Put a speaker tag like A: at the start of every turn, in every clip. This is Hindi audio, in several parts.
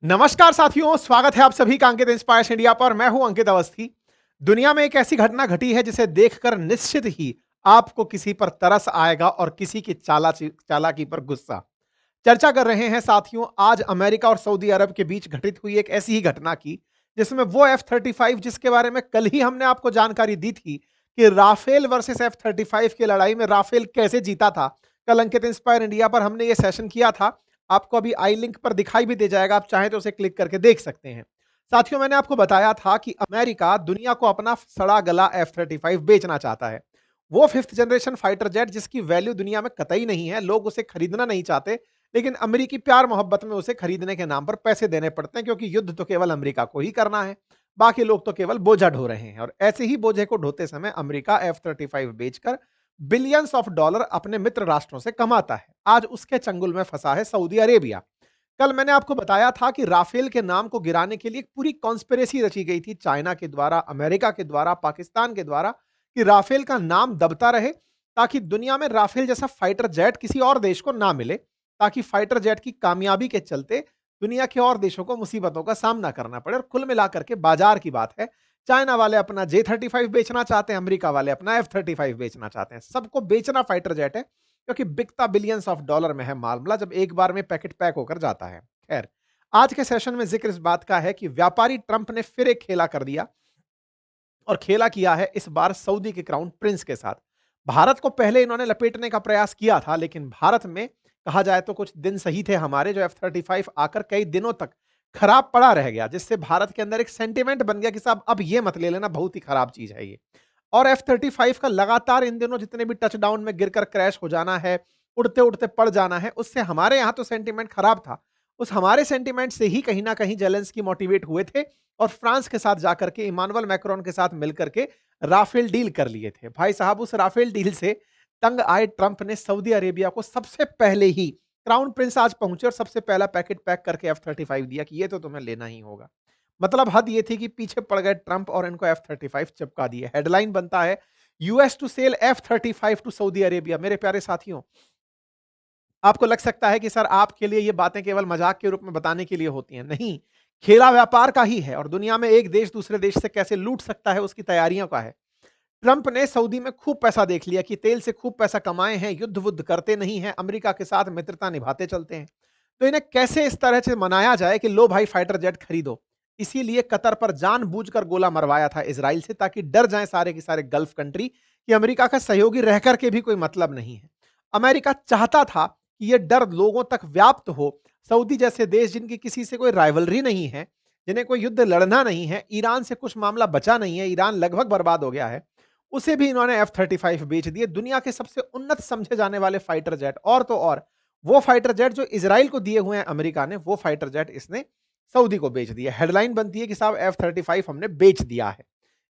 A: नमस्कार साथियों, स्वागत है आप सभी का अंकित इंस्पायर्स इंडिया पर। मैं हूं अंकित अवस्थी। दुनिया में एक ऐसी घटना घटी है जिसे देखकर निश्चित ही आपको किसी पर तरस आएगा और किसी की चालाकी पर गुस्सा। चर्चा कर रहे हैं साथियों आज अमेरिका और सऊदी अरब के बीच घटित हुई एक ऐसी ही घटना की जिसमें वो F-35 जिसके बारे में कल ही हमने आपको जानकारी दी थी कि राफेल वर्सेस F-35 की लड़ाई में राफेल कैसे जीता था। कल अंकित इंस्पायर इंडिया पर हमने ये सेशन किया था। आपको अभी आई लिंक पर दिखाई भी दे जाएगा, आप चाहें तो उसे क्लिक करके देख सकते हैं। साथियों मैंने आपको बताया था कि अमेरिका दुनिया को अपना सड़ा गला F-35 बेचना चाहता है। वो फिफ्थ जनरेशन फाइटर जेट जिसकी वैल्यू दुनिया में कतई नहीं है, लोग उसे खरीदना नहीं चाहते, लेकिन अमेरिकी प्यार मोहब्बत में उसे खरीदने के नाम पर पैसे देने पड़ते हैं क्योंकि युद्ध तो केवल अमेरिका को ही करना है। बाकी लोग तो केवल बोझा ढो रहे हैं और ऐसे ही बोझे को ढोते समय अमेरिका F-35 बेचकर बिलियंस ऑफ डॉलर अपने मित्र राष्ट्रों से कमाता है। आज उसके चंगुल में फंसा है सऊदी अरेबिया। कल मैंने आपको बताया था कि राफेल के नाम को गिराने के लिए एक पूरी कॉन्स्पिरेसी रची गई थी चाइना के द्वारा, अमेरिका के द्वारा, पाकिस्तान के द्वारा, कि राफेल का नाम दबता रहे ताकि दुनिया में राफेल जैसा फाइटर जेट किसी और देश को ना मिले, ताकि फाइटर जेट की कामयाबी के चलते दुनिया के और देशों को मुसीबतों का सामना करना पड़े। और कुल मिलाकर के बाजार की बात है, चाइना वाले अपना J-35 बेचना चाहते हैं, अमेरिका वाले अपना F-35 बेचना चाहते हैं। सबको बेचना फाइटर जेट है क्योंकि बिकता बिलियंस ऑफ डॉलर में है मामला जब एक बार में पैकेट पैक होकर जाता है। खैर, आज के सेशन में जिक्र इस बात का है कि व्यापारी ट्रंप ने फिर एक खेला कर दिया और खेला किया है इस बार सऊदी के क्राउन प्रिंस के साथ। भारत को पहले इन्होंने लपेटने का प्रयास किया था, लेकिन भारत में कहा जाए तो कुछ दिन सही थे हमारे, जो F-35 आकर कई दिनों तक खराब पड़ा रह गया, जिससे भारत के अंदर एक सेंटिमेंट बन गया कि साहब अब ये मत ले लेना, बहुत ही खराब चीज है ये। और F-35 का लगातार इन दिनों जितने भी टचडाउन में गिरकर क्रैश हो जाना है, उड़ते उड़ते पड़ जाना है, उससे हमारे यहां तो सेंटिमेंट खराब था। उस हमारे सेंटिमेंट से ही कहीं ना कहीं जेलेंस्की मोटिवेट हुए थे और फ्रांस के साथ जाकर के इमानुअल मैक्रोन के साथ मिलकर के राफेल डील कर लिए थे। भाई साहब, उस राफेल डील से तंग आए ट्रंप ने सऊदी अरेबिया को सबसे पहले ही, क्राउन प्रिंस आज पहुंचे और सबसे पहला पैकेट पैक करके F-35 दिया कि ये तो तुम्हें लेना ही होगा। मतलब हद ये थी कि पीछे पड़ गए ट्रंप और इनको F-35 चिपका दिए। हेडलाइन बनता है, US to sell F-35 to Saudi Arabia. मेरे प्यारे साथियों, आपको लग सकता है कि सर आपके लिए ये बातें केवल मजाक के रूप में बताने के लिए होती हैं। नहीं, खेला व्यापार का ही है और दुनिया में एक देश दूसरे देश से कैसे लूट सकता है उसकी तैयारियों का है। ट्रंप ने सऊदी में खूब पैसा देख लिया कि तेल से खूब पैसा कमाए हैं, युद्ध वुद्ध करते नहीं हैं, अमेरिका के साथ मित्रता निभाते चलते हैं। तो इन्हें कैसे इस तरह से मनाया जाए कि लो भाई फाइटर जेट खरीदो। इसीलिए कतर पर जानबूझकर गोला मरवाया था इसराइल से, ताकि डर जाएं सारे के सारे गल्फ कंट्री कि अमेरिका का सहयोगी रह करके भी कोई मतलब नहीं है। अमेरिका चाहता था कि यह डर लोगों तक व्याप्त हो। सऊदी जैसे देश जिनकी किसी से कोई राइवलरी नहीं है, जिन्हें कोई युद्ध लड़ना नहीं है, ईरान से कुछ मामला बचा नहीं है, ईरान लगभग बर्बाद हो गया है, उसे भी इन्होंने F-35 बेच दिए। दुनिया के सबसे उन्नत समझे जाने वाले फाइटर जेट, और तो और वो फाइटर जेट जो इजराइल को दिए हुए हैं अमेरिका ने, वो फाइटर जेट इसने सऊदी को बेच दिया। हेडलाइन बनती है कि साहब F-35 हमने बेच दिया है।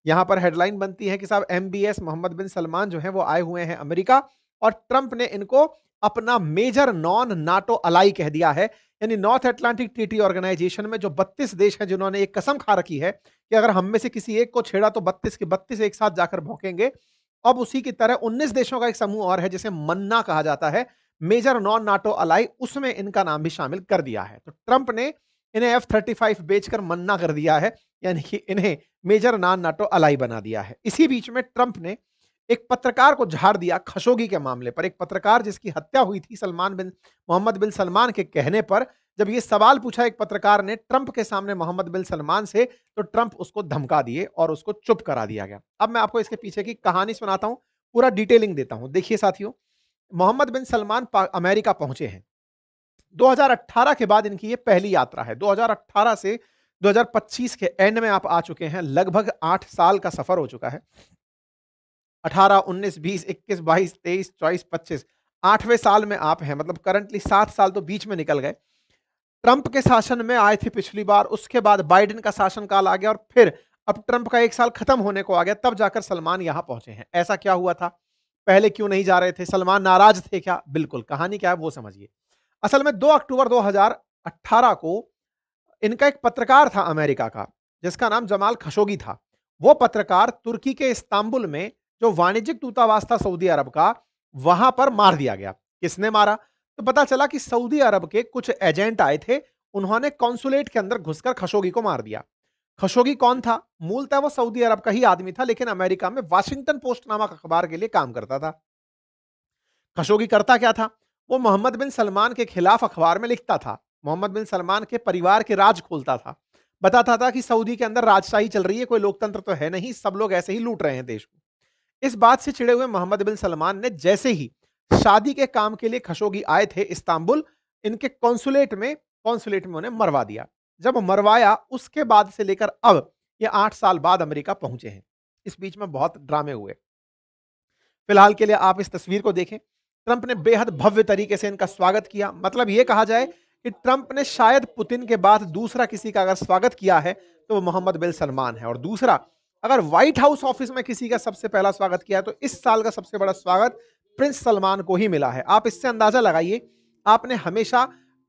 A: यहां पर हेडलाइन बनती है कि साहब MBS मोहम्मद बिन सलमान जो है वो आए हुए हैं अमेरिका और ट्रंप ने इनको अपना मेजर नॉन नाटो अलाई कह दिया है। यानी नॉर्थ अटलांटिक ट्रीटी ऑर्गेनाइजेशन में जो 32 देश हैं जिन्होंने एक कसम खा रखी है कि अगर हम में से किसी एक को छेड़ा तो 32 के 32 एक साथ जाकर भौंकेंगे। अब उसी की तरह 19 देशों का एक समूह और है जिसे मन्ना कहा जाता है, मेजर नॉन नाटो अलाई, उसमें इनका नाम भी शामिल कर दिया है। तो ट्रंप ने इन्हें F-35 बेचकर मन्ना कर दिया है, यानी कि इन्हें मेजर नॉन नाटो अलाई बना दिया है। इसी बीच में ट्रंप ने एक पत्रकार को झाड़ दिया खशोगी के मामले पर। एक पत्रकार जिसकी हत्या हुई थी मोहम्मद बिन सलमान के कहने पर, जब ये सवाल पूछा एक पत्रकार ने ट्रंप के सामने मोहम्मद बिन सलमान से, तो ट्रंप उसको धमका दिए और उसको चुप करा दिया गया। अब मैं आपको इसके पीछे की कहानी सुनाता हूं, पूरा डिटेलिंग देता हूं। देखिए साथियों, मोहम्मद बिन सलमान अमेरिका पहुंचे हैं 2018 के बाद, इनकी ये पहली यात्रा है। 2018 से 2025 के एंड में आप आ चुके हैं, लगभग 8 साल का सफर हो चुका है। 18, 19, 20, 21, 22, 23, 24, 25, 8वें साल में आप हैं। मतलब करंटली 7 साल तो बीच में निकल गए। ट्रंप के शासन में आए थे पिछली बार, उसके बाद बाइडेन का शासनकाल आ गया और फिर अब ट्रंप का 1 साल खत्म होने को आ गया, तब जाकर सलमान यहां पहुंचे हैं। ऐसा क्या हुआ था, पहले क्यों नहीं जा रहे थे? सलमान नाराज थे क्या? बिल्कुल, कहानी क्या है वो समझिए। असल में 2 अक्टूबर 2018 को इनका एक पत्रकार था अमेरिका का, जिसका नाम जमाल खशोगी था। वो पत्रकार तुर्की के इस्तांबुल में जो वाणिज्यिक दूतावास था सऊदी अरब का, वहां पर मार दिया गया। किसने मारा? तो पता चला कि सऊदी अरब के कुछ एजेंट आए थे, उन्होंने कॉन्सुलेट के अंदर घुसकर खशोगी को मार दिया। खशोगी कौन था? मूलतः वो सऊदी अरब का ही आदमी था, लेकिन अमेरिका में वाशिंगटन पोस्ट नामक अखबार के लिए काम करता था। खशोगी करता क्या था? वो मोहम्मद बिन सलमान के खिलाफ अखबार में लिखता था, मोहम्मद बिन सलमान के परिवार के राज खोलता था, बताता था कि सऊदी के अंदर राजशाही चल रही है, कोई लोकतंत्र तो है नहीं, सब लोग ऐसे ही लूट रहे हैं देश को। इस बात से चिढ़े हुए मोहम्मद बिन सलमान ने जैसे ही शादी के काम के लिए खशोगी आए थे इस्तांबुल, इनके कॉन्सुलेट में उन्हें मरवा दिया। जब मरवाया, उसके बाद से लेकर अब ये 8 साल बाद अमेरिका पहुंचे हैं। इस बीच में बहुत ड्रामे हुए। फिलहाल के लिए आप इस तस्वीर को देखें। ट्रंप ने बेहद भव्य तरीके से इनका स्वागत किया। मतलब यह कहा जाए कि ट्रंप ने शायद पुतिन के बाद दूसरा किसी का अगर स्वागत किया है तो वो मोहम्मद बिन सलमान है। और दूसरा, अगर व्हाइट हाउस ऑफिस में किसी का सबसे पहला स्वागत किया है तो इस साल का सबसे बड़ा स्वागत प्रिंस सलमान को ही मिला है। आप इससे अंदाजा लगाइए, आपने हमेशा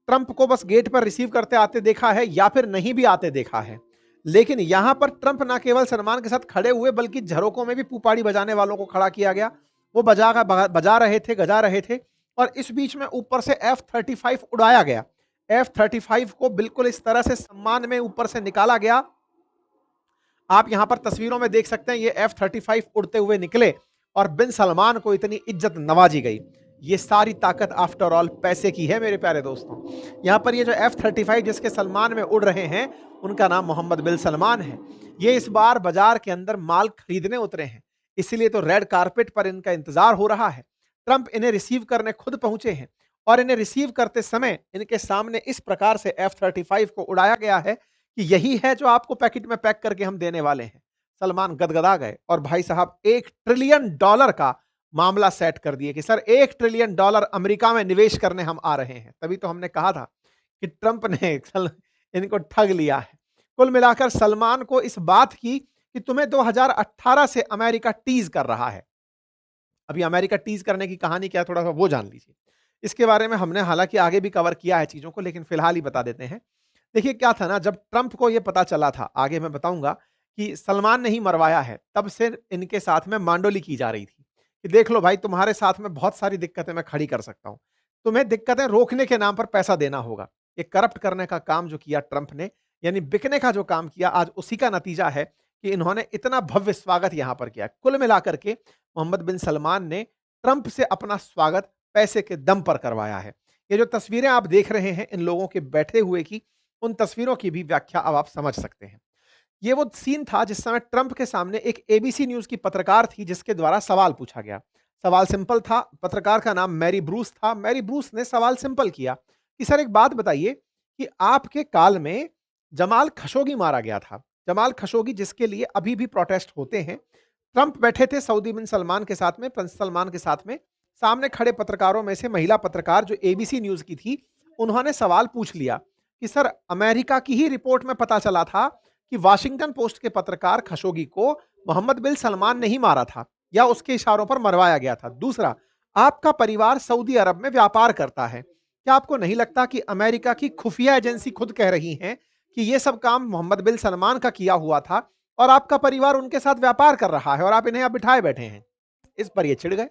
A: ट्रंप को बस गेट पर रिसीव करते आते देखा है या फिर नहीं भी आते देखा है, लेकिन यहां पर ट्रंप ना केवल सलमान के साथ खड़े हुए बल्कि झरोकों में भी पुपाड़ी बजाने वालों को खड़ा किया गया। वो बजा रहे थे, गजा रहे थे। और इस बीच में ऊपर से F-35 उड़ाया गया। F-35 को बिल्कुल इस तरह से सम्मान में ऊपर से निकाला गया। आप यहां पर तस्वीरों में देख सकते हैं, ये F-35 उड़ते हुए निकले और बिन सलमान को इतनी इज्जत नवाजी गई। ये सारी ताकत आफ्टर ऑल पैसे की है मेरे प्यारे दोस्तों। यहां पर ये जो F-35 जिसके सलमान में उड़ रहे हैं, उनका नाम मोहम्मद बिन सलमान है। ये इस बार बाजार के अंदर माल खरीदने उतरे हैं, इसलिए तो रेड कारपेट पर इनका इंतजार हो रहा है। ट्रंप इन्हें रिसीव करने खुद पहुंचे हैं और इन्हें रिसीव करते समय इनके सामने इस प्रकार से F-35 को उड़ाया गया है कि यही है जो आपको पैकेट में पैक करके हम देने वाले हैं। सलमान गदगदा गए और भाई साहब $1 ट्रिलियन का मामला सेट कर दिए कि सर $1 ट्रिलियन अमेरिका में निवेश करने हम आ रहे हैं। तभी तो हमने कहा था कि ट्रंप ने इनको ठग लिया है। कुल मिलाकर सलमान को इस बात की कि तुम्हें 2018 से अमेरिका टीज कर रहा है। अभी अमेरिका टीज करने की कहानी क्या है, थोड़ा सा वो जान लीजिए। इसके बारे में हमने हालांकि आगे भी कवर किया है चीजों को, लेकिन फिलहाल ही बता देते हैं। देखिए क्या था ना, जब ट्रंप को यह पता चला था, आगे मैं बताऊंगा, कि सलमान ने ही मरवाया है, तब से इनके साथ में मांडोली की जा रही थी कि देख लो भाई, तुम्हारे साथ में बहुत सारी दिक्कतें मैं खड़ी कर सकता हूं, तुम्हें दिक्कतें रोकने के नाम पर पैसा देना होगा। ये करप्ट करने का काम जो किया ट्रंप ने, यानी बिकने का जो काम किया, आज उसी का नतीजा है कि इन्होंने इतना भव्य स्वागत यहां पर किया। कुल मिलाकर के मोहम्मद बिन सलमान ने ट्रंप से अपना स्वागत पैसे के दम पर करवाया है। ये जो तस्वीरें आप देख रहे हैं इन लोगों के बैठे हुए की, उन तस्वीरों की भी व्याख्या अब आप समझ सकते हैं। ये वो सीन था जिस समय ट्रंप के सामने एक एबीसी न्यूज की पत्रकार थी जिसके द्वारा सवाल पूछा गया। सवाल सिंपल था, पत्रकार का नाम मैरी ब्रूस था। मैरी ब्रूस ने सवाल सिंपल किया कि सर एक बात बताइए कि आपके काल में जमाल खशोगी मारा गया था, जमाल खशोगी जिसके लिए अभी भी प्रोटेस्ट होते हैं। ट्रंप बैठे थे सऊदी बिन सलमान के साथ में, प्रिंस सलमान के साथ में। सामने खड़े पत्रकारों में से महिला पत्रकार जो एबीसी न्यूज की थी, उन्होंने सवाल पूछ लिया कि सर अमेरिका की ही रिपोर्ट में पता चला था कि वाशिंगटन पोस्ट के पत्रकार खशोगी को मोहम्मद बिन सलमान ने ही मारा था या उसके इशारों पर मरवाया गया था। दूसरा, आपका परिवार सऊदी अरब में व्यापार करता है, क्या आपको नहीं लगता कि अमेरिका की खुफिया एजेंसी खुद कह रही हैं कि यह सब काम मोहम्मद बिन सलमान का किया हुआ था और आपका परिवार उनके साथ व्यापार कर रहा है और आप इन्हें अब बिठाए बैठे हैं? इस पर ये चिढ़ गए।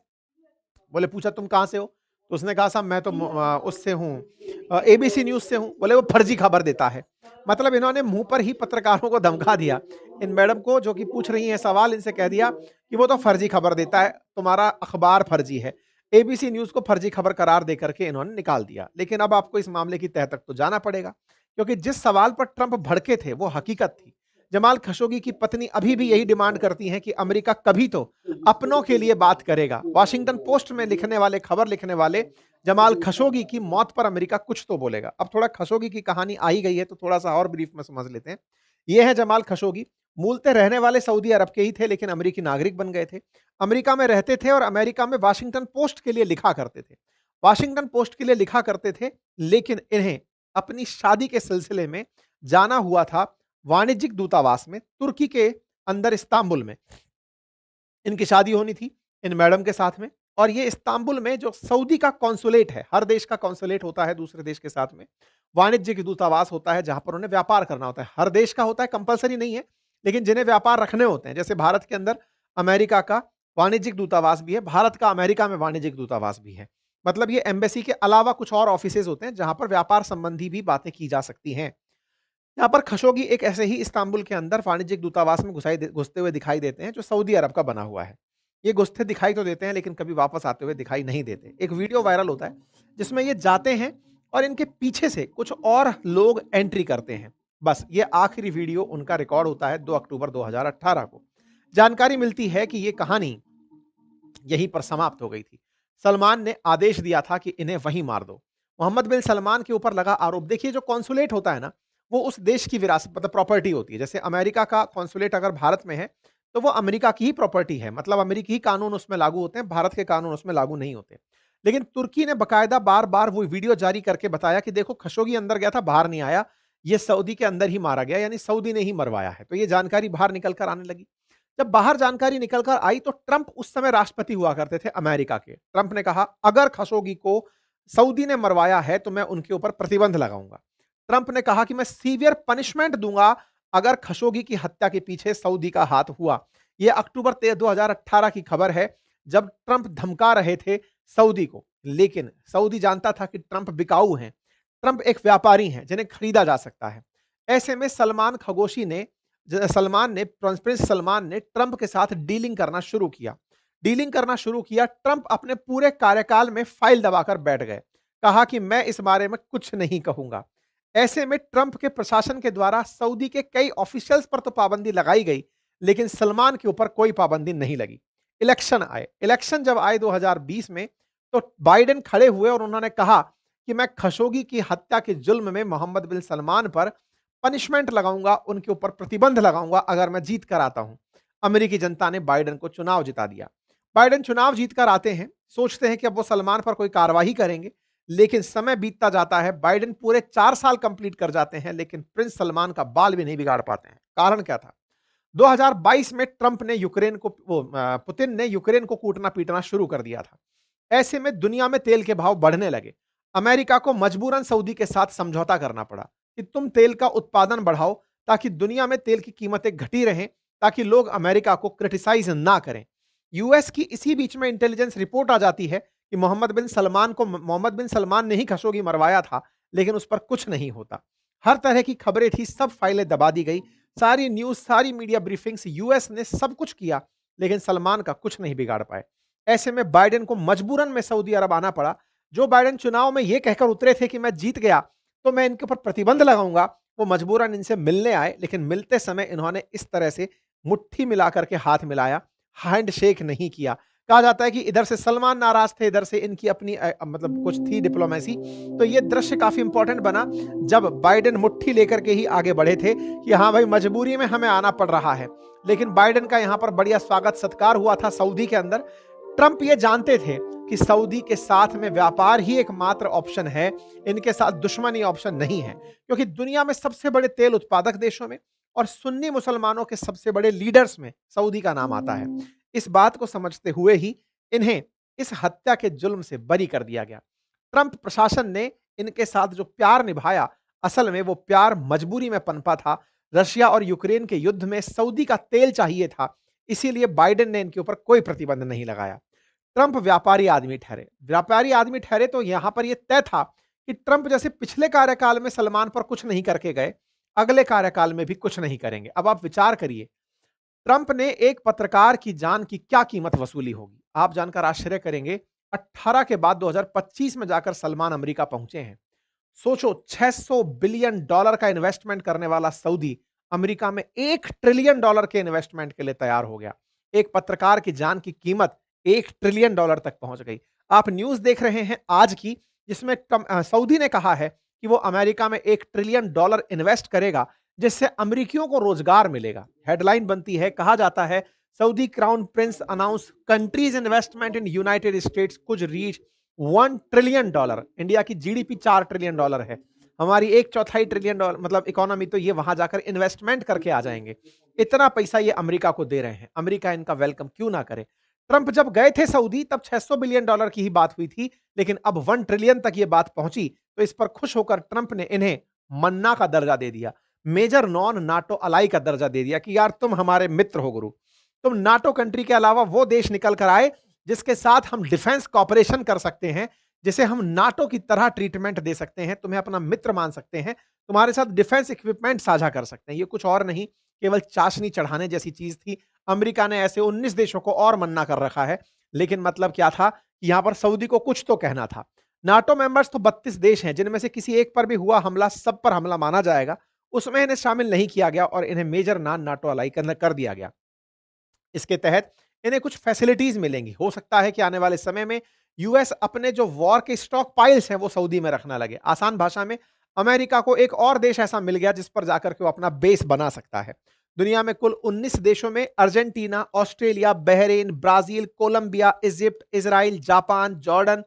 A: बोले पूछा तुम कहां से हो? तो उसने कहा साहब मैं तो उससे हूं, एबीसी न्यूज से हूं। बोले वो फर्जी खबर देता है। मतलब इन्होंने मुंह पर ही पत्रकारों को धमका दिया। इन मैडम को जो कि पूछ रही हैं सवाल, इनसे कह दिया कि वो तो फर्जी खबर देता है, तुम्हारा अखबार फर्जी है। एबीसी न्यूज को फर्जी खबर करार देकर के इन्होंने निकाल दिया। लेकिन अब आपको इस मामले की तह तक तो जाना पड़ेगा, क्योंकि जिस सवाल पर ट्रंप भड़के थे वो हकीकत थी। जमाल खशोगी की पत्नी अभी भी यही डिमांड करती हैं कि अमेरिका कभी तो अपनों के लिए बात करेगा। वाशिंगटन पोस्ट में लिखने वाले, खबर लिखने वाले जमाल खशोगी की मौत पर अमेरिका कुछ तो बोलेगा। अब थोड़ा खशोगी की कहानी आ ही गई है तो थोड़ा सा और ब्रीफ में समझ लेते हैं। ये है जमाल खशोगी। मूलतः रहने वाले सऊदी अरब के ही थे, लेकिन अमेरिकी नागरिक बन गए थे। अमेरिका में रहते थे और अमेरिका में वाशिंगटन पोस्ट के लिए लिखा करते थे। वाशिंगटन पोस्ट के लिए लिखा करते थे, लेकिन इन्हें अपनी शादी के सिलसिले में जाना हुआ था वाणिज्यिक दूतावास में, तुर्की के अंदर इस्तांबुल में इनकी शादी होनी थी इन मैडम के साथ में। और ये इस्तांबुल में जो सऊदी का कॉन्सुलेट है, हर देश का कॉन्सुलेट होता है दूसरे देश के साथ में, वाणिज्यिक दूतावास होता है जहां पर उन्हें व्यापार करना होता है। हर देश का होता है, कंपलसरी नहीं है, लेकिन जिन्हें व्यापार रखने होते हैं, जैसे भारत के अंदर अमेरिका का वाणिज्यिक दूतावास भी है, भारत का अमेरिका में वाणिज्यिक दूतावास भी है। मतलब ये एम्बेसी के अलावा कुछ और ऑफिसेज होते हैं जहां पर व्यापार संबंधी भी बातें की जा सकती हैं। यहाँ पर खशोगी एक ऐसे ही इस्तांबुल के अंदर वाणिज्यिक दूतावास में घुसते हुए दिखाई देते हैं जो सऊदी अरब का बना हुआ है। ये घुसते दिखाई तो देते हैं लेकिन कभी वापस आते हुए दिखाई नहीं देते। एक वीडियो वायरल होता है जिसमें ये जाते हैं और इनके पीछे से कुछ और लोग एंट्री करते हैं। बस ये आखिरी वीडियो उनका रिकॉर्ड होता है 2 अक्टूबर 2018 को। जानकारी मिलती है कि ये कहानी यहीं पर समाप्त हो गई थी। सलमान ने आदेश दिया था कि इन्हें वहीं मार दो। मोहम्मद बिन सलमान के ऊपर लगा आरोप, देखिए जो कॉन्सुलेट होता है ना, वो उस देश की विरासत मतलब प्रॉपर्टी होती है। जैसे अमेरिका का कॉन्सुलेट अगर भारत में है, तो वो अमेरिका की ही प्रॉपर्टी है, मतलब अमेरिकी ही कानून उसमें लागू होते हैं, भारत के कानून उसमें लागू नहीं होते। लेकिन तुर्की ने बाकायदा बार-बार वो वीडियो जारी करके बताया कि देखो खशोगी अंदर गया था, बाहर नहीं आया, ये सऊदी के अंदर ही मारा गया, यानी सऊदी ने ही मरवाया है। तो ये जानकारी बाहर निकल कर आने लगी। जब बाहर जानकारी निकल कर आई तो ट्रंप उस समय राष्ट्रपति हुआ करते थे अमेरिका के। ट्रंप ने कहा अगर खशोगी को सऊदी ने मरवाया है तो मैं उनके ऊपर प्रतिबंध लगाऊंगा। ट्रंप ने कहा कि मैं सीवियर पनिशमेंट दूंगा अगर खशोगी की हत्या के पीछे सऊदी का हाथ हुआ। यह अक्टूबर 2018 की खबर है जब ट्रंप धमका रहे थे सऊदी को। लेकिन सऊदी जानता था कि ट्रंप बिकाऊ हैं, ट्रंप एक व्यापारी हैं जिन्हें खरीदा जा सकता है। ऐसे में प्रिंस सलमान ने ट्रंप के साथ डीलिंग करना शुरू किया। ट्रंप अपने पूरे कार्यकाल में फाइल दबाकर बैठ गए। कहा कि मैं इस बारे में कुछ नहीं कहूंगा। ऐसे में ट्रंप के प्रशासन के द्वारा सऊदी के कई ऑफिशियल्स पर तो पाबंदी लगाई गई, लेकिन सलमान के ऊपर कोई पाबंदी नहीं लगी। इलेक्शन जब आए 2020 में, तो बाइडेन खड़े हुए और उन्होंने कहा कि मैं खशोगी की हत्या के जुल्म में मोहम्मद बिन सलमान पर पनिशमेंट लगाऊंगा, उनके ऊपर प्रतिबंध लगाऊंगा अगर मैं जीत कर आता हूं। अमेरिकी जनता ने बाइडेन को चुनाव जिता दिया। बाइडेन चुनाव जीतकर आते हैं, सोचते हैं कि अब वो सलमान पर कोई कार्रवाई करेंगे, लेकिन समय बीतता जाता है। बाइडेन पूरे 4 साल कंप्लीट कर जाते हैं, लेकिन प्रिंस सलमान का बाल भी नहीं बिगाड़ पाते हैं। कारण क्या था? 2022 में पुतिन ने यूक्रेन को कूटना पीटना शुरू कर दिया था। ऐसे में दुनिया में तेल के भाव बढ़ने लगे। अमेरिका को मजबूरन सऊदी के साथ समझौता करना पड़ा कि तुम तेल का उत्पादन बढ़ाओ ताकि दुनिया में तेल की कीमतें घटी रहें, ताकि लोग अमेरिका को क्रिटिसाइज ना करें। यूएस की इसी बीच में इंटेलिजेंस रिपोर्ट आ जाती है कि मोहम्मद बिन सलमान ने ही खशोगी मरवाया था, लेकिन उस पर कुछ नहीं होता। हर तरह की खबरें थी, सब फाइलें दबा दी गई, सारी न्यूज, सारी मीडिया ब्रीफिंग्स, यूएस ने सब कुछ किया, लेकिन सलमान का कुछ नहीं बिगाड़ पाए। ऐसे में बाइडेन को मजबूरन में सऊदी अरब आना पड़ा। जो बाइडेन चुनाव में यह कहकर उतरे थे कि मैं जीत गया तो मैं इनके ऊपर प्रतिबंध लगाऊंगा, वो मजबूरन इनसे मिलने आए, लेकिन मिलते समय इन्होंने इस तरह से मुट्ठी मिलाकर के हाथ मिलाया, हैंड शेक नहीं किया। कहा जाता है कि इधर से सलमान नाराज थे, इधर से इनकी अपनी मतलब कुछ थी डिप्लोमेसी। तो ये दृश्य काफी इंपॉर्टेंट बना जब बाइडेन मुट्ठी लेकर के ही आगे बढ़े थे कि हाँ भाई मजबूरी में हमें आना पड़ रहा है। लेकिन बाइडेन का यहां पर बढ़िया स्वागत सत्कार हुआ था सऊदी के अंदर। ट्रंप ये जानते थे कि सऊदी के साथ में व्यापार ही एकमात्र ऑप्शन है, इनके साथ दुश्मनी ऑप्शन नहीं है, क्योंकि दुनिया में सबसे बड़े तेल उत्पादक देशों में और सुन्नी मुसलमानों के सबसे बड़े लीडर्स में सऊदी का नाम आता है। इस बात को समझते हुए ही इन्हें इस हत्या के जुल्म से बरी कर दिया गया। ट्रंप प्रशासन ने इनके साथ जो प्यार निभाया, असल में वो प्यार मजबूरी में पनपा था। रशिया और यूक्रेन के युद्ध में सऊदी का तेल चाहिए था, इसीलिए बाइडेन ने इनके ऊपर कोई प्रतिबंध नहीं लगाया। ट्रंप व्यापारी आदमी ठहरे तो यहां पर यह तय था कि ट्रंप जैसे पिछले कार्यकाल में सलमान पर कुछ नहीं करके गए, अगले कार्यकाल में भी कुछ नहीं करेंगे। अब आप विचार करिए, ट्रंप ने एक पत्रकार की जान की क्या कीमत वसूली होगी? आप जानकर आश्चर्य करेंगे, 18 के बाद 2025 में जाकर सलमान अमेरिका पहुंचे हैं। सोचो, $600 बिलियन का इन्वेस्टमेंट करने वाला सऊदी अमेरिका में $1 ट्रिलियन के इन्वेस्टमेंट के लिए तैयार हो गया। एक पत्रकार की जान की कीमत $1 ट्रिलियन तक पहुंच गई। आप न्यूज देख रहे हैं आज की, जिसमें सऊदी ने कहा है कि वो अमेरिका में $1 ट्रिलियन इन्वेस्ट करेगा, जिससे अमेरिकियों को रोजगार मिलेगा। हेडलाइन बनती है, कहा जाता है Saudi crown Prince announce countries investment in United states could reach $1 trillion. India की जीडीपी $4 ट्रिलियन है, हमारी 1/4 ट्रिलियन मतलब इकोनॉमी, तो ये वहां जाकर इन्वेस्टमेंट करके आ जाएंगे। इतना पैसा ये अमेरिका को दे रहे हैं, अमेरिका इनका वेलकम क्यों ना करे? ट्रंप जब गए थे सऊदी तब $600 बिलियन की ही बात हुई थी, लेकिन अब 1 ट्रिलियन तक ये बात पहुंची, तो इस पर खुश होकर ट्रंप ने इन्हें मन्ना का दर्जा दे दिया, मेजर नॉन नाटो अलाई का दर्जा दे दिया कि यार तुम हमारे मित्र हो गुरु, तुम नाटो कंट्री के अलावा वो देश निकल कर आए जिसके साथ हम डिफेंस कॉपरेशन कर सकते हैं, जिसे हम नाटो की तरह ट्रीटमेंट दे सकते हैं, तुम्हें अपना मित्र मान सकते हैं, तुम्हारे साथ डिफेंस इक्विपमेंट साझा कर सकते हैं। ये कुछ और नहीं, केवल चाशनी चढ़ाने जैसी चीज थी। अमेरिका ने ऐसे 19 देशों को और मन्ना कर रखा है, लेकिन मतलब क्या था कि यहां पर सऊदी को कुछ तो कहना था। नाटो मेंबर्स तो 32 देश हैं, जिनमें से किसी एक पर भी हुआ हमला सब पर हमला माना जाएगा। उसमें इन्हें शामिल नहीं किया गया और इन्हें मेजर नॉन नाटो अलाई कर दिया गया। इसके तहत इन्हें कुछ फैसिलिटीज मिलेंगी। हो सकता है कि आने वाले समय में यूएस अपने जो वॉर के स्टॉक पाइल्स हैं वो सऊदी में रखना लगे। आसान भाषा में अमेरिका को एक और देश ऐसा मिल गया जिस पर जाकर के वो अपना बेस बना सकता है। दुनिया में कुल 19 देशों में Argentina, Australia, Bahrain, Brazil, Colombia, Egypt, Israel, Japan, Jordan,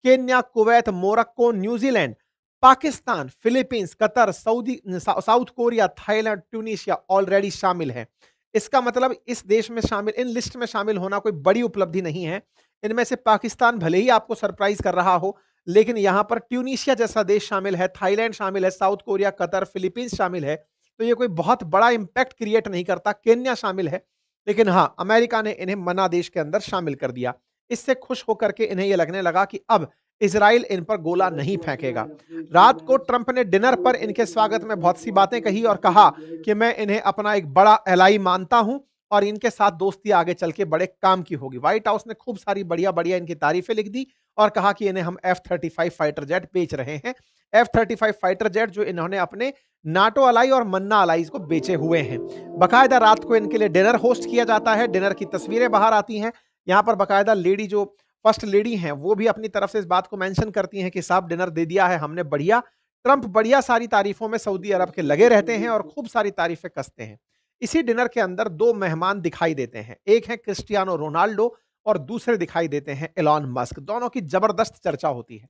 A: Kenya, Kuwait, Morocco, New Zealand, Pakistan, Philippines, Qatar, South Korea, Thailand, Tunisia already शामिल है। इसका मतलब इस देश में शामिल, इन लिस्ट में शामिल होना कोई बड़ी उपलब्धि नहीं है। इनमें से पाकिस्तान भले ही आपको सरप्राइज कर रहा हो, लेकिन यहां पर ट्यूनीशिया जैसा देश शामिल है, थाईलैंड शामिल है, साउथ कोरिया, कतर, फिलीपींस शामिल है। तो ये कोई बहुत बड़ा इंपैक्ट क्रिएट नहीं करता। केन्या शामिल है, लेकिन हाँ, अमेरिका ने इन्हें मना देश के अंदर शामिल कर दिया। इससे खुश होकर के इन्हें यह लगने लगा कि अब इजराइल इन पर गोला नहीं फेंकेगा। रात को ट्रंप ने डिनर पर इनके स्वागत में बहुत सी बातें कही और कहा कि मैं इन्हें अपना एक बड़ा एलाई मानता हूं और इनके साथ दोस्ती आगे चल के बड़े काम की होगी। व्हाइट हाउस ने खूब सारी बढ़िया बढ़िया इनकी तारीफें लिख दी और कहा कि इन्हें हम F-35 फाइटर जेट बेच रहे हैं। F-35 फाइटर जेट जो इन्होंने अपने नाटो अलाई और मन्ना अलाइज को बेचे हुए हैं। बकायदा रात को इनके लिए डिनर होस्ट किया जाता है। डिनर की तस्वीरें बाहर आती हैं। यहाँ पर बकायदा लेडी, जो फर्स्ट लेडी हैं, वो भी अपनी तरफ से इस बात को मेंशन करती हैं कि साहब डिनर दे दिया है हमने, बढ़िया। ट्रंप बढ़िया सारी तारीफों में सऊदी अरब के लगे रहते हैं और खूब सारी तारीफें कसते हैं। इसी डिनर के अंदर दो मेहमान दिखाई देते हैं। एक है क्रिस्टियानो रोनाल्डो और दूसरे दिखाई देते हैं इलॉन मस्क। दोनों की जबरदस्त चर्चा होती है।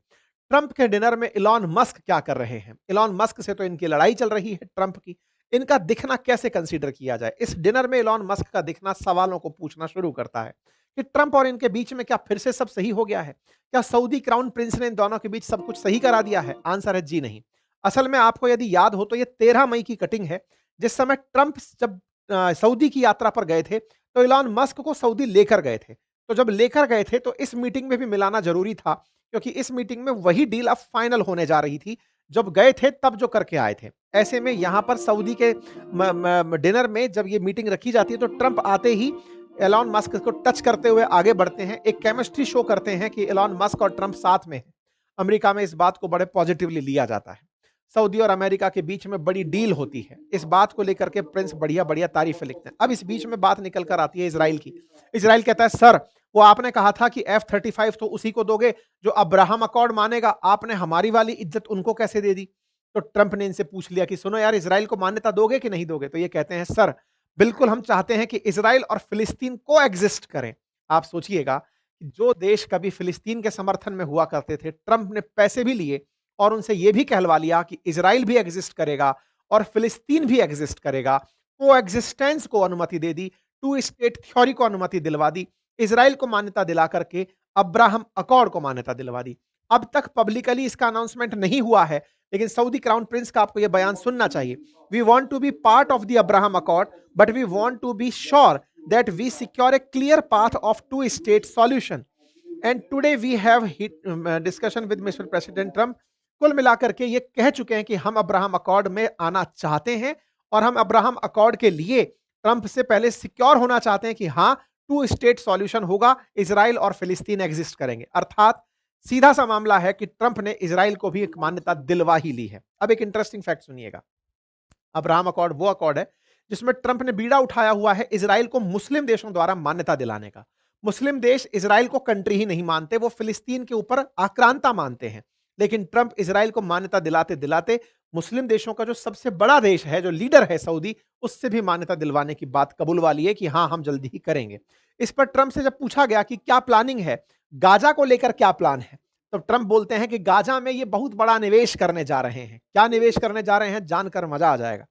A: ट्रंप के डिनर में इलॉन मस्क क्या कर रहे हैं? इलॉन मस्क से तो इनकी लड़ाई चल रही है ट्रंप की। इनका दिखना कैसे कंसीडर किया जाए? इस डिनर में इलॉन मस्क का दिखना सवालों को पूछना शुरू करता है कि ट्रंप और इनके बीच में क्या फिर से सब सही हो गया है? क्या सऊदी क्राउन प्रिंस ने इन दोनों के बीच सब कुछ सही करा दिया है? आंसर है जी नहीं। असल में आपको यदि याद हो तो ये 13 मई की कटिंग है, जिस समय ट्रंप जब सऊदी की यात्रा पर गए थे तो इलॉन मस्क को सऊदी लेकर गए थे। तो जब लेकर गए थे तो इस मीटिंग में भी मिलाना जरूरी था, क्योंकि इस मीटिंग में वही डील अब फाइनल होने जा रही थी जब गए थे तब जो करके आए थे। ऐसे में यहां पर सऊदी के डिनर में जब ये मीटिंग रखी जाती है तो ट्रंप आते ही एलॉन मस्क को टच करते हुए आगे बढ़ते हैं, एक केमिस्ट्री शो करते हैं कि एलॉन मस्क और ट्रंप साथ में हैं। अमेरिका में इस बात को बड़े पॉजिटिवली लिया जाता है। सऊदी और अमेरिका के बीच में बड़ी डील होती है। इस बात को लेकर के प्रिंस बढ़िया बढ़िया तारीफें लिखते हैं। अब इस बीच में बात निकल कर आती है इजराइल की। इजराइल कहता है सर, वो आपने कहा था कि F-35 तो उसी को दोगे जो अब्राहम अकॉर्ड मानेगा, आपने हमारी वाली इज्जत उनको कैसे दे दी? तो ट्रंप ने इनसे पूछ लिया कि सुनो यार, इजराइल को मान्यता दोगे कि नहीं दोगे? तो ये कहते हैं सर, बिल्कुल हम चाहते हैं कि इजराइल और फिलिस्तीन को एग्जिस्ट करें। आप सोचिएगा कि जो देश कभी फिलिस्तीन के समर्थन में हुआ करते थे, ट्रंप ने पैसे भी लिए और उनसे यह भी कहलवा लिया कि इजराइल भी एग्जिस्ट करेगा और फिलिस्तीन भी एग्जिस्ट करेगा। को एग्जिस्टेंस को अनुमति दे दी, टू स्टेट थ्योरी को अनुमति दिलवा दी, इजराइल को मान्यता दिला करके अब्राहम अकॉर्ड को मान्यता दिलवा दी। अब तक पब्लिकली इसका अनाउंसमेंट नहीं हुआ है, लेकिन सऊदी क्राउन प्रिंस का आपको यह बयान सुनना चाहिए। We want to be part of the Abraham Accord, but we want to be sure that we secure a clear path of two state solution and today we have discussion with mister president Trump. कुल मिलाकर के ये कह चुके हैं कि हम अब्राहम अकॉर्ड में आना चाहते हैं और हम अब्राहम अकॉर्ड के लिए ट्रंप से पहले सिक्योर होना चाहते हैं कि हाँ, टू स्टेट सॉल्यूशन होगा, इजराइल और फिलिस्तीन एग्जिस्ट करेंगे। अर्थात सीधा सा मामला है कि ट्रंप ने इजराइल को भी एक मान्यता दिलवा ही ली है। अब एक इंटरेस्टिंग फैक्ट सुनिएगा। अब्राहम अकॉर्ड वो अकॉर्ड है जिसमें ट्रंप ने बीड़ा उठाया हुआ है इजराइल को मुस्लिम देशों द्वारा मान्यता दिलाने का। मुस्लिम देश इजराइल को कंट्री ही नहीं मानते, वो फिलिस्तीन के ऊपर आक्रांता मानते हैं। लेकिन ट्रंप इजराइल को मान्यता दिलाते दिलाते मुस्लिम देशों का जो सबसे बड़ा देश है, जो लीडर है सऊदी, उससे भी मान्यता दिलवाने की बात कबूल वाली है कि हाँ, हम जल्दी ही करेंगे। इस पर ट्रंप से जब पूछा गया कि क्या प्लानिंग है, गाजा को लेकर क्या प्लान है, तो ट्रंप बोलते हैं कि गाजा में ये बहुत बड़ा निवेश करने जा रहे हैं। क्या निवेश करने जा रहे हैं, जानकर मजा आ जाएगा।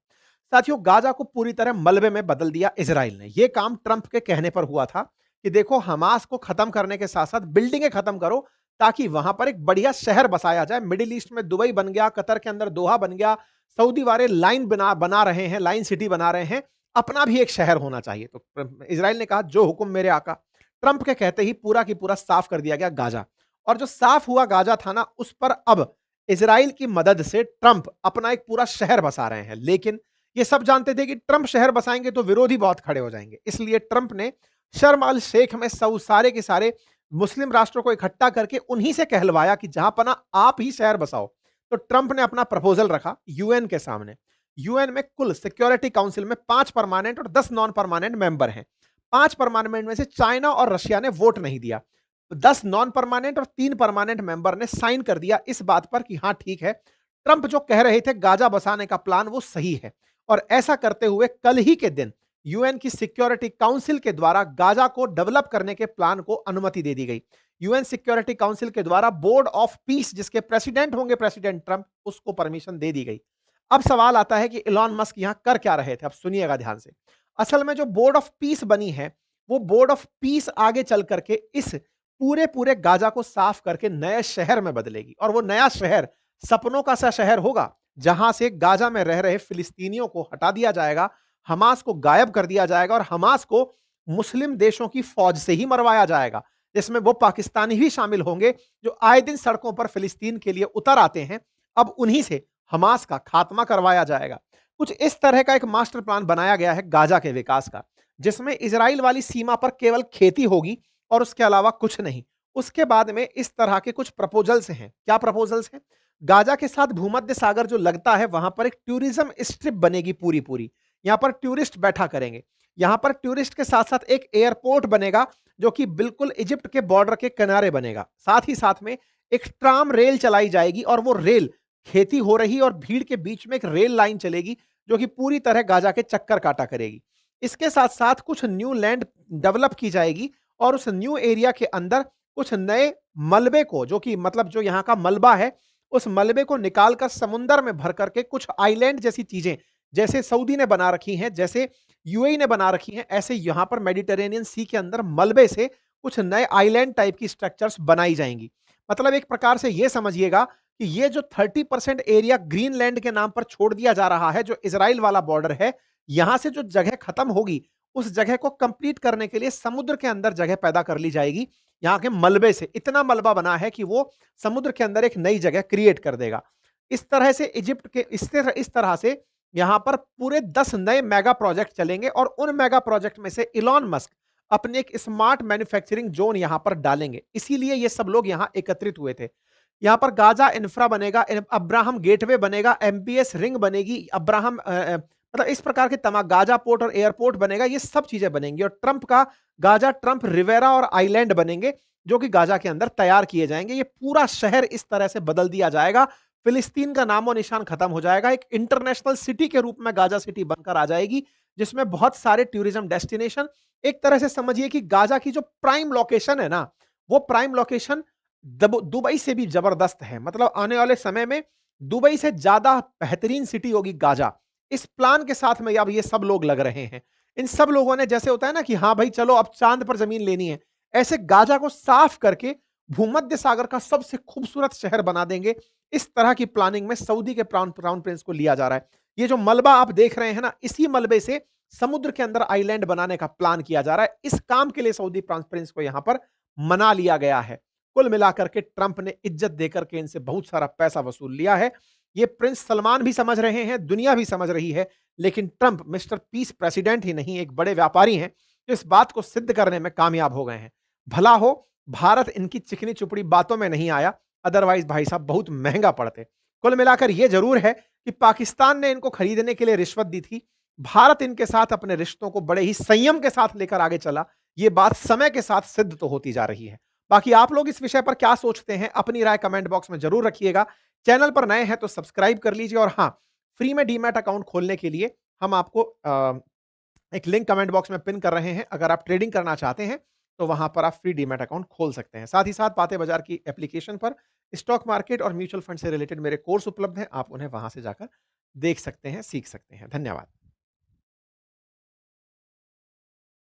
A: साथियों, गाजा को पूरी तरह मलबे में बदल दिया इजराइल ने। यह काम ट्रंप के कहने पर हुआ था कि देखो, हमास को खत्म करने के साथ साथ बिल्डिंगें खत्म करो ताकि वहां पर एक बढ़िया शहर बसाया जाए। मिडिल ईस्ट में दुबई बन गया, कतर के अंदर दोहा बन गया, सऊदी वाले लाइन बना रहे हैं, लाइन सिटी बना रहे हैं, अपना भी एक शहर होना चाहिए। तो इजराइल ने कहा जो हुक्म मेरे आका। ट्रंप के कहते ही पूरा की पूरा साफ कर दिया गया गाजा और जो साफ हुआ गाजा था ना, उस पर अब इज़राइल की मदद से ट्रंप अपना एक पूरा शहर बसा रहे हैं। लेकिन ये सब जानते थे कि ट्रंप शहर बसाएँगे तो विरोधी बहुत खड़े हो जाएँगे। इसलिए ट्रंप ने शर्म अल शेख में सब सारे के सारे मुस्लिम राष्ट्रों को इकट्ठा करके उन्हीं से कहलवाया कि जहां पना आप ही शहर बसाओ। तो ट्रंप ने अपना प्रपोजल रखा यूएन के सामने। यूएन में कुल सिक्योरिटी काउंसिल में 5 परमानेंट और 10 नॉन परमानेंट मेंबर हैं। 5 परमानेंट में से चाइना और रशिया ने वोट नहीं दिया। 10 नॉन परमानेंट और 3 परमानेंट मेंबर ने साइन कर दिया इस बात पर कि हाँ ठीक है, ट्रंप जो कह रहे थे गाजा बसाने का प्लान वो सही है। और ऐसा करते हुए कल ही के दिन यूएन की सिक्योरिटी काउंसिल के द्वारा गाजा को डेवलप करने के प्लान को अनुमति दे दी गई। यूएन सिक्योरिटी काउंसिल के द्वारा बोर्ड ऑफ पीस, जिसके प्रेसिडेंट होंगे प्रेसिडेंट ट्रंप, उसको परमिशन दे दी गई। अब सवाल आता है कि इलॉन मस्क यहां कर क्या रहे थे। अब सुनिएगा ध्यान से। असल में जो बोर्ड ऑफ पीस बनी है, वो बोर्ड ऑफ पीस आगे चल करके इस पूरे पूरे गाजा को साफ करके नए शहर में बदलेगी। और वो नया शहर सपनों का सा शहर होगा, जहां से गाजा में रह रहे फिलिस्तीनियों को हटा दिया जाएगा, हमास को गायब कर दिया जाएगा और हमास को मुस्लिम देशों की फौज से ही मरवाया जाएगा, जिसमें वो पाकिस्तानी भी शामिल होंगे जो आए दिन सड़कों पर फिलिस्तीन के लिए उतर आते हैं। अब उन्हीं से हमास का खात्मा करवाया जाएगा। कुछ इस तरह का एक मास्टर प्लान बनाया गया है गाजा के विकास का, जिसमें इजराइल वाली सीमा पर केवल खेती होगी और उसके अलावा कुछ नहीं। उसके बाद में इस तरह के कुछ प्रपोजल्स हैं। क्या प्रपोजल्स हैं? गाजा के साथ भूमध्य सागर जो लगता है, वहां पर एक टूरिज्म स्ट्रिप बनेगी पूरी पूरी। यहां पर टूरिस्ट बैठा करेंगे। यहां पर टूरिस्ट के साथ साथ एक एयरपोर्ट बनेगा, जो कि बिल्कुल इजिप्ट के बॉर्डर के किनारे बनेगा। साथ ही साथ में एक ट्राम रेल चलाई जाएगी और वो रेल खेती हो रही और भीड़ के बीच में एक रेल लाइन चलेगी, जो कि पूरी तरह गाजा के चक्कर काटा करेगी। इसके साथ साथ कुछ न्यू लैंड डेवलप की जाएगी और उस न्यू एरिया के अंदर कुछ नए मलबे को, जो कि मतलब जो यहाँ का मलबा है, उस मलबे को निकालकर समुंदर में भर करके कुछ आइलैंड जैसी चीजें, जैसे सऊदी ने बना रखी हैं, जैसे यूएई ने बना रखी हैं, ऐसे यहां पर मेडिटेरेनियन सी के अंदर मलबे से कुछ नए आइलैंड टाइप की स्ट्रक्चर्स बनाई जाएंगी। मतलब एक प्रकार से यह समझिएगा कि ये जो 30% एरिया ग्रीनलैंड के नाम पर छोड़ दिया जा रहा है, जो इजराइल वाला बॉर्डर है, यहां से जो जगह खत्म होगी, उस जगह को कंप्लीट करने के लिए समुद्र के अंदर जगह पैदा कर ली जाएगी। यहाँ के मलबे से इतना मलबा बना है कि वो समुद्र के अंदर एक नई जगह क्रिएट कर देगा। इस तरह से इजिप्ट के इस तरह से यहां पर पूरे 10 नए मेगा प्रोजेक्ट चलेंगे और उन मेगा प्रोजेक्ट में से इलॉन मस्क अपने एक स्मार्ट मैन्युफैक्चरिंग जोन यहां पर डालेंगे। इसीलिए ये सब लोग यहां एकत्रित हुए थे। यहां पर गाजा इंफ्रा बनेगा, अब्राहम गेटवे बनेगा, एमबीएस रिंग बनेगी, अब्राहम मतलब इस प्रकार के तमाम गाजा पोर्ट और एयरपोर्ट बनेगा। ये सब चीजें बनेंगी और ट्रंप का गाजा ट्रंप रिवेरा और आइलैंड बनेंगे, जो कि गाजा के अंदर तैयार किए जाएंगे। ये पूरा शहर इस तरह से बदल दिया जाएगा। फिलिस्तीन का नामो निशान खत्म हो जाएगा। एक इंटरनेशनल सिटी के रूप में गाजा सिटी बनकर आ जाएगी, जिसमें बहुत सारे टूरिज्म डेस्टिनेशन, एक तरह से समझिए कि गाजा की जो प्राइम लोकेशन है ना, वो प्राइम लोकेशन दुबई से भी जबरदस्त है। मतलब आने वाले समय में दुबई से ज्यादा बेहतरीन सिटी होगी गाजा। इस प्लान के साथ में अब ये सब लोग लग रहे हैं। इन सब लोगों ने, जैसे होता है ना कि हाँ भाई चलो अब चांद पर जमीन लेनी है, ऐसे गाजा को साफ करके भूमध्य सागर का सबसे खूबसूरत शहर बना देंगे। इस तरह की प्लानिंग में सऊदी के क्राउन प्रिंस को लिया जा रहा है। ये जो मलबा आप देख रहे हैं ना, इसी मलबे से समुद्र के अंदर आइलैंड बनाने का प्लान किया जा रहा है। इस काम के लिए सऊदी क्राउन प्रिंस को यहां पर मना लिया गया है। कुल मिलाकर के ट्रंप ने इज्जत देकर के इनसे बहुत सारा पैसा वसूल लिया है। ये प्रिंस सलमान भी समझ रहे हैं, दुनिया भी समझ रही है, लेकिन ट्रंप मिस्टर पीस प्रेसिडेंट ही नहीं, एक बड़े व्यापारी हैं, जो इस बात को सिद्ध करने में कामयाब हो गए हैं। भला हो भारत इनकी चिकनी चुपड़ी बातों में नहीं आया, अदरवाइज भाई साहब बहुत महंगा पड़ते। कुल मिलाकर यह जरूर है कि पाकिस्तान ने इनको खरीदने के लिए रिश्वत दी थी। भारत इनके साथ अपने रिश्तों को बड़े ही संयम के साथ लेकर आगे चला। यह बात समय के साथ सिद्ध तो होती जा रही है। बाकी आप लोग इस विषय पर क्या सोचते हैं, अपनी राय कमेंट बॉक्स में जरूर रखिएगा। चैनल पर नए हैं तो सब्सक्राइब कर लीजिए और हाँ, फ्री में डीमैट अकाउंट खोलने के लिए हम आपको एक लिंक कमेंट बॉक्स में पिन कर रहे हैं। अगर आप ट्रेडिंग करना चाहते हैं तो वहां पर आप फ्री डीमैट अकाउंट खोल सकते हैं। साथ ही साथ बातें बाजार की एप्लीकेशन पर स्टॉक मार्केट और म्यूचुअल फंड से रिलेटेड मेरे कोर्स उपलब्ध हैं, आप उन्हें वहां से जाकर देख सकते हैं, सीख सकते हैं। धन्यवाद।